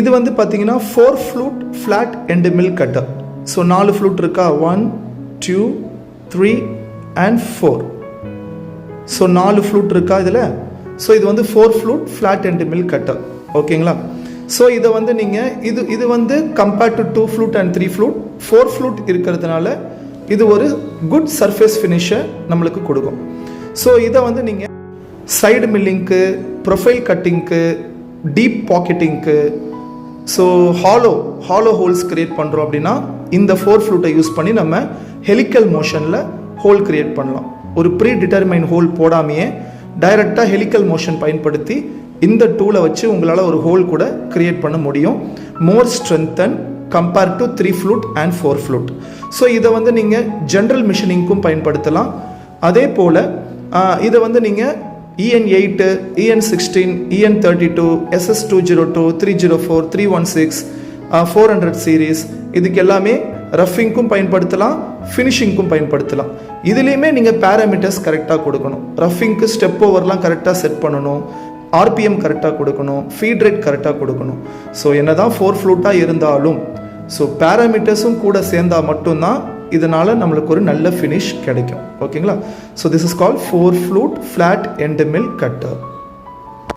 இது வந்து பார்த்தீங்கன்னா 4 flute flat end mill cutter. So 4 flute இருக்கா, 1 2 3 and 4. ஸோ 4 ஃப்ளூட் இருக்கா இதில். ஸோ இது வந்து 4 flute flat end mill cutter. ஓகேங்களா. ஸோ இதை வந்து நீங்கள் இது வந்து compared to 2 flute and 3 flute 4 flute இருக்கிறதுனால இது ஒரு குட் சர்ஃபேஸ் ஃபினிஷை நம்மளுக்கு கொடுக்கும். ஸோ இதை வந்து நீங்கள் சைடு மில்லிங்க்கு, ப்ரொஃபைல் கட்டிங்க்கு, டீப் பாக்கெட்டிங்க்கு, ஸோ ஹாலோ ஹோல்ஸ் கிரியேட் பண்ணுறோம் அப்படின்னா இந்த 4 ஃப்ளூட்டை யூஸ் பண்ணி நம்ம ஹெலிக்கல் மோஷனில் ஹோல் கிரியேட் பண்ணலாம். ஒரு ப்ரீ டிட்டர்மைன் ஹோல் போடாமையே டைரெக்டாக ஹெலிக்கல் மோஷன் பயன்படுத்தி இந்த டூலை வச்சு உங்களால் ஒரு ஹோல் கூட கிரியேட் பண்ண முடியும். More strengthen compare to 3 flute and 4 flute. So இதை வந்து நீங்கள் ஜென்ரல் மிஷினிங்க்கும் பயன்படுத்தலாம். அதே போல் இதை வந்து நீங்கள் EN8, EN16, EN32, SS202, 304, 316, 400 series இதுக்கு எல்லாமே ரஃபிங்க்கும் பயன்படுத்தலாம், ஃபினிஷிங்க்கும் பயன்படுத்தலாம். இதுலேயுமே நீங்கள் பேராமீட்டர்ஸ் கரெக்டாக கொடுக்கணும். ரஃபிங்க்கு ஸ்டெப் ஓவர்லாம் கரெக்டாக செட் பண்ணணும், RPM கரெக்டாக கொடுக்கணும், ஃபீட் ரேட் கரெக்டாக கொடுக்கணும். ஸோ என்ன தான் 4 ஃப்ளூட்டாக இருந்தாலும் ஸோ பேராமீட்டர்ஸும் கூட சேர்ந்தால் மட்டும்தான் இதனால் நம்மளுக்கு ஒரு நல்ல ஃபினிஷ் கிடைக்கும். ஓகேங்களா. So this is called 4 flute flat end mill cutter.